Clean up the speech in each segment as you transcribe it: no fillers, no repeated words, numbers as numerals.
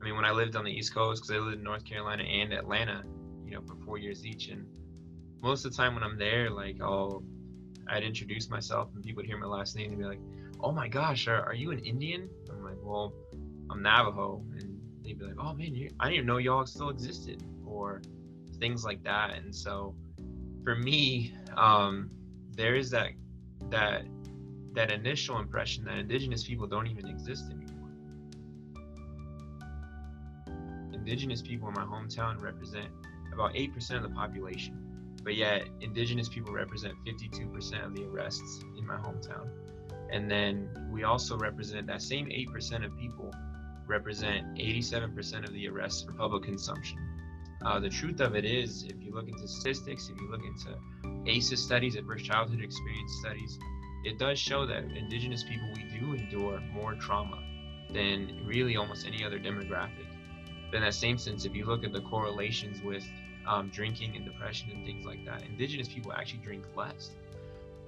I mean, when I lived on the East Coast, because I lived in North Carolina and Atlanta, for 4 years each, and most of the time when I'm there, like I'd introduce myself and people would hear my last name and be like, "Oh my gosh, are you an Indian?" I'm like, "Well, I'm Navajo," and they'd be like, "Oh man, I didn't even know y'all still existed," or things like that. And so for me, there is that that initial impression that indigenous people don't even exist anymore. Indigenous people in my hometown represent about 8% of the population, but yet indigenous people represent 52% of the arrests in my hometown. And then we also represent that same 8% of people represent 87% of the arrests for public consumption. The truth of it is, if you look into statistics, if you look into ACEs studies, adverse childhood experience studies, it does show that indigenous people, we do endure more trauma than really almost any other demographic. But in that same sense, if you look at the correlations with drinking and depression and things like that, indigenous people actually drink less.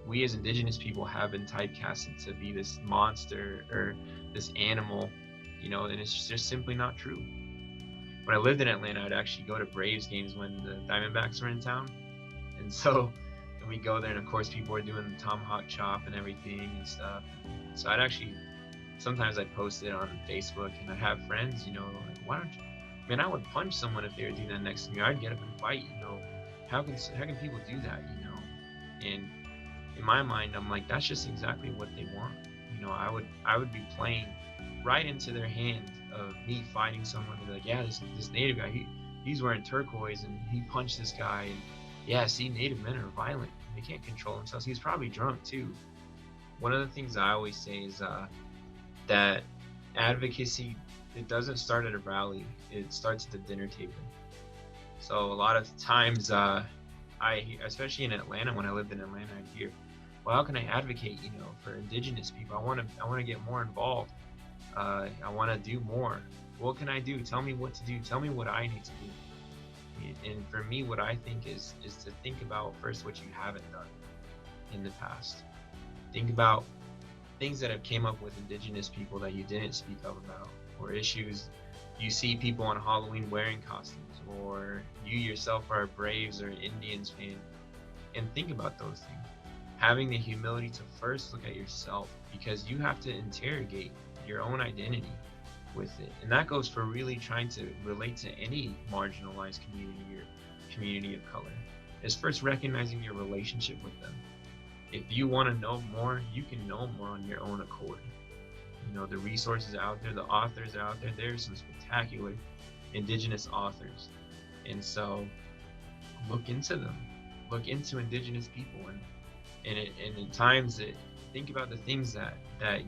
We as indigenous people have been typecasted to be this monster or this animal, and it's just simply not true. When I lived in Atlanta, I'd actually go to Braves games when the Diamondbacks were in town. And so and we go there, and of course, people are doing the tomahawk chop and everything and stuff. So sometimes I'd post it on Facebook, and I'd have friends, like, why don't you, man, I would punch someone if they were doing that next to me. I'd get up and fight, how can people do that, And in my mind, I'm like, that's just exactly what they want. I would be playing right into their hand of me fighting someone and be like, yeah, this native guy, he's wearing turquoise and he punched this guy, and yeah, see, native men are violent. They can't control themselves. He's probably drunk too. One of the things I always say is that advocacy, it doesn't start at a rally. It starts at the dinner table. So a lot of times, especially in Atlanta, when I lived in Atlanta, I'd hear, well, how can I advocate, for indigenous people? I want to get more involved. I want to do more. What can I do? Tell me what to do. Tell me what I need to do. And for me, what I think is to think about first what you haven't done in the past. Think about things that have came up with indigenous people that you didn't speak up about, or issues you see people on Halloween wearing costumes, or you yourself are a Braves or Indians fan, and think about those things. Having the humility to first look at yourself, because you have to interrogate your own identity with it. And that goes for really trying to relate to any marginalized community or community of color, is first recognizing your relationship with them. If you want to know more, you can know more on your own accord. The resources out there, the authors out there, there's some spectacular indigenous authors. And so look into them, look into indigenous people, and at times think about the things that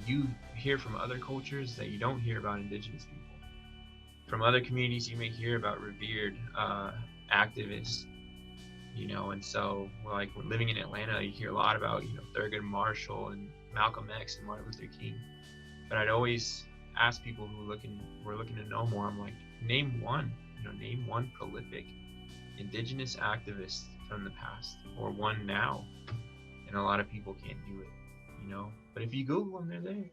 you hear from other cultures that you don't hear about indigenous people. From other communities, you may hear about revered activists, and so like when living in Atlanta, you hear a lot about, Thurgood Marshall and Malcolm X and Martin Luther King. But I'd always ask people who were looking to know more, I'm like, name one prolific indigenous activist from the past, or one now. And a lot of people can't do it, But if you Google them, they're there.